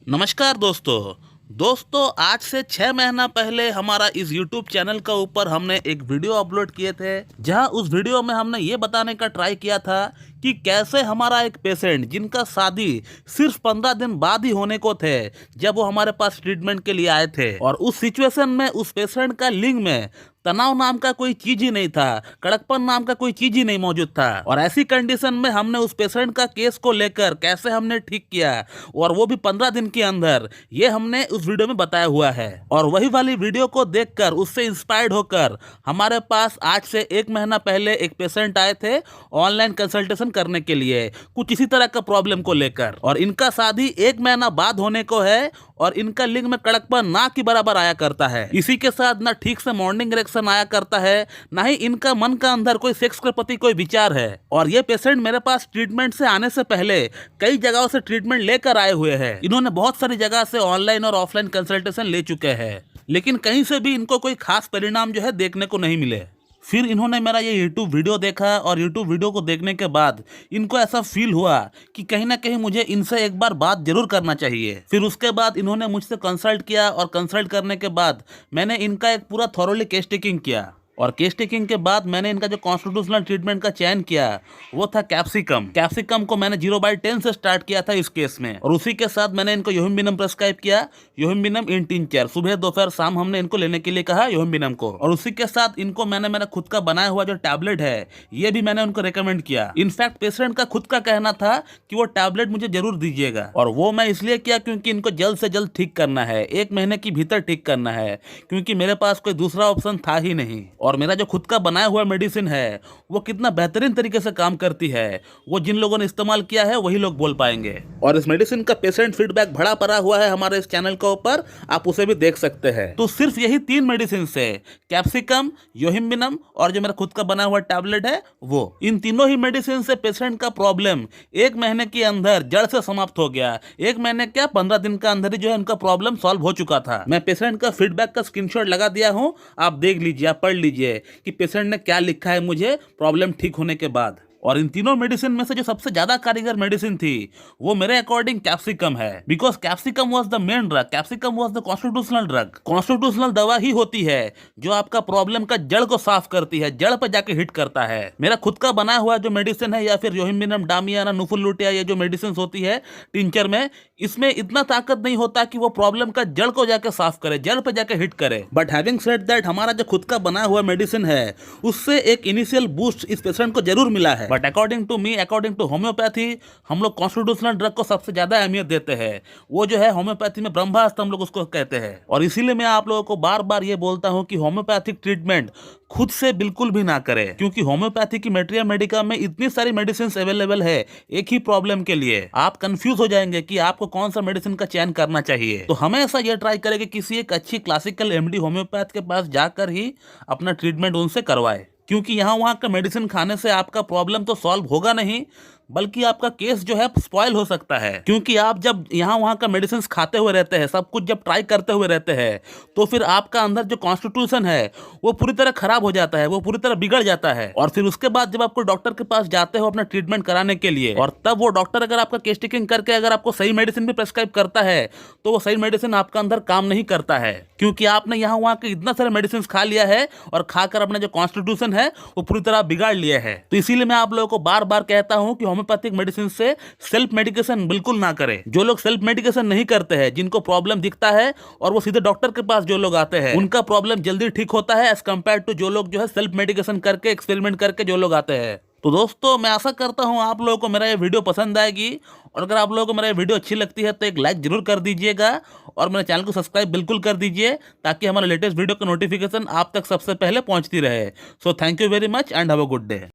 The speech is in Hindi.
नमस्कार दोस्तों आज से 6 महीना पहले हमारा इस YouTube चैनल का ऊपर हमने एक वीडियो अपलोड किए थे, जहां उस वीडियो में हमने ये बताने का ट्राई किया था कि कैसे हमारा एक पेशेंट जिनका शादी सिर्फ 15 दिन बाद ही होने को थे, जब वो हमारे पास ट्रीटमेंट के लिए आए थे और उस सिचुएशन में उस पेशेंट का लिंग में तनाव नाम का कोई चीज ही नहीं था, कड़कपन नाम का कोई चीज ही नहीं मौजूद था। और ऐसी कंडीशन में हमने उस पेशेंट का केस को लेकर कैसे हमने ठीक किया और वो भी 15 दिन के अंदर, ये हमने उस वीडियो में बताया हुआ है। और वही वाली वीडियो को देखकर उससे इंस्पायर्ड होकर हमारे पास आज से 1 महीना पहले एक पेशेंट आए थे ऑनलाइन कंसल्टेशन करने के लिए कुछ इसी तरह का प्रॉब्लम को लेकर। और इनका शादी 1 महीना बाद होने को है और इनका लिंग में कड़कपन ना के बराबर आया करता है। इसी के साथ ना ठीक से मॉर्निंग इरेक्शन आया करता है, ना ही इनका मन का अंदर कोई सेक्स के प्रति कोई विचार है। और ये पेशेंट मेरे पास ट्रीटमेंट से आने से पहले कई जगहों से ट्रीटमेंट लेकर आए हुए हैं। इन्होंने बहुत सारी जगह से ऑनलाइन और ऑफलाइन कंसल्टेशन ले चुके हैं, लेकिन कहीं से भी इनको कोई खास परिणाम जो है देखने को नहीं मिले। फिर इन्होंने मेरा ये YouTube वीडियो देखा और YouTube वीडियो को देखने के बाद इनको ऐसा फील हुआ कि कहीं ना कहीं मुझे इनसे एक बार बात जरूर करना चाहिए। फिर उसके बाद इन्होंने मुझसे कंसल्ट किया और कंसल्ट करने के बाद मैंने इनका एक पूरा थॉरोली केस टेकिंग किया। और केस टेकिंग के बाद मैंने इनका जो कॉन्स्टिट्यूशनल ट्रीटमेंट का चयन किया वो था कैप्सिकम को मैंने 0/10 से स्टार्ट किया था इस केस में। और उसी के साथ मैंने इनको योहिम्बिनम प्रेस्क्राइब किया, योहिम्बिनम इन टिंचर। सुबह दोपहर शाम हमने इनको लेने के लिए कहा योहिम्बिनम को। और उसी के साथ इनको मैंने मेरा खुद का बनाया हुआ जो टैबलेट है ये भी मैंने उनको रिकमेंड किया। इनफैक्ट पेशेंट का खुद का कहना था कि वो टैबलेट मुझे जरूर दीजिएगा, और वो मैं इसलिए किया क्योंकि इनको जल्द से जल्द ठीक करना है, 1 महीने के भीतर ठीक करना है, क्योंकि मेरे पास कोई दूसरा ऑप्शन था ही नहीं। और मेरा जो खुद का बनाया हुआ मेडिसिन है वो कितना बेहतरीन तरीके से काम करती है, वो जिन लोगों ने इस्तेमाल किया है वही लोग बोल पाएंगे। और इस मेडिसिन का पेशेंट फीडबैक भरा पड़ा हुआ है हमारे इस चैनल के ऊपर, आप उसे भी देख सकते हैं। तो सिर्फ यही 3 मेडिसिन से, कैप्सिकम, योहिम्बिनम और जो मेरा खुद का बना हुआ टैबलेट है वो, इन तीनों ही मेडिसिन से पेशेंट का प्रॉब्लम 1 महीने के अंदर जड़ से समाप्त हो गया। 1 महीने क्या 15 दिन का अंदर ही जो है उनका प्रॉब्लम सॉल्व हो चुका था। मैं पेशेंट का फीडबैक का स्क्रीनशॉट लगा दिया हूं, आप देख लीजिए, आप पढ़ लीजिए कि पेशेंट ने क्या लिखा है मुझे प्रॉब्लम ठीक होने के बाद। और इन तीनों मेडिसिन में से जो सबसे ज्यादा कारीगर मेडिसिन थी वो मेरे अकॉर्डिंग कैप्सिकम है, because capsicum was the main drug, capsicum was the constitutional drug. Constitutional दवा ही होती है जो आपका प्रॉब्लम का जड़ को साफ करती है, जड़ पे जाके हिट करता है। मेरा खुद का बनाया हुआ जो मेडिसिन है या फिर योहिम्बिनम, डामियाना, नुफुलुटिया, ये जो मेडिसिन होती है टिंचर में, इसमें इतना ताकत नहीं होता कि वो प्रॉब्लम का जड़ को जाके साफ करे, जड़ पे जाके हिट करे। बट हैविंग सेड दैट, हमारा जो खुद का बनाया हुआ मेडिसिन है उससे एक इनिशियल बूस्ट इस पेशेंट को जरूर मिला है। But according to me, according to homeopathy, हम लोग कॉन्स्टिट्यूशनल ड्रग को सबसे ज्यादा अहमियत देते हैं। वो जो है होम्योपैथी में ब्रह्मास्त्र हम लोग उसको कहते हैं। और इसीलिए मैं आप लोगों को बार बार ये बोलता हूं कि होम्योपैथिक ट्रीटमेंट खुद से बिल्कुल भी ना करें, क्योंकि होम्योपैथी की मेटेरिया मेडिका में इतनी सारी मेडिसिन अवेलेबल है एक ही प्रॉब्लम के लिए, आप कंफ्यूज हो जाएंगे कि आपको कौन सा मेडिसिन का चयन करना चाहिए। तो हमेशा ये ट्राई करें कि किसी एक अच्छी क्लासिकल एमडी होम्योपैथ के पास जाकर ही अपना ट्रीटमेंट उनसे करवाए, क्योंकि यहाँ वहाँ का मेडिसिन खाने से आपका प्रॉब्लम तो सॉल्व होगा नहीं, बल्कि आपका केस जो है स्पॉइल हो सकता है। क्योंकि आप जब यहाँ वहाँ का मेडिसिन खाते हुए रहते हैं, सब कुछ जब ट्राई करते हुए रहते हैं, तो फिर आपका अंदर जो कॉन्स्टिट्यूशन है वो पूरी तरह खराब हो जाता है, वो पूरी तरह बिगड़ जाता है। और फिर उसके बाद जब आपको डॉक्टर के पास जाते हो अपना ट्रीटमेंट कराने के लिए, और तब वो डॉक्टर अगर आपका केस टेकिंग करके अगर आपको सही मेडिसिन भी प्रेस्क्राइब करता है, तो वो सही मेडिसिन आपका अंदर काम नहीं करता है, क्योंकि आपने यहाँ वहाँ के इतना सारे मेडिसिन खा लिया है और खाकर अपना जो कॉन्स्टिट्यूशन है वो पूरी तरह बिगाड़ लिया है। तो इसीलिए मैं आप लोगों को बार बार कहता हूँ कि होम्योपैथिक मेडिसिन से सेल्फ मेडिकेशन बिल्कुल ना करें। जो लोग सेल्फ मेडिकेशन नहीं करते हैं, जिनको प्रॉब्लम दिखता है और वो सीधे डॉक्टर के पास जो लोग आते हैं, उनका प्रॉब्लम जल्दी ठीक होता है एज कंपेयर टू जो लोग जो है सेल्फ मेडिकेशन करके, एक्सपेरिमेंट करके जो लोग आते हैं। तो दोस्तों, मैं आशा करता हूं आप लोगों को मेरा ये वीडियो पसंद आएगी, और अगर आप लोगों को मेरा ये वीडियो अच्छी लगती है तो एक लाइक जरूर कर दीजिएगा और मेरे चैनल को सब्सक्राइब बिल्कुल कर दीजिए, ताकि हमारे लेटेस्ट वीडियो का नोटिफिकेशन आप तक सबसे पहले पहुंचती रहे। So thank you very much and have a good day.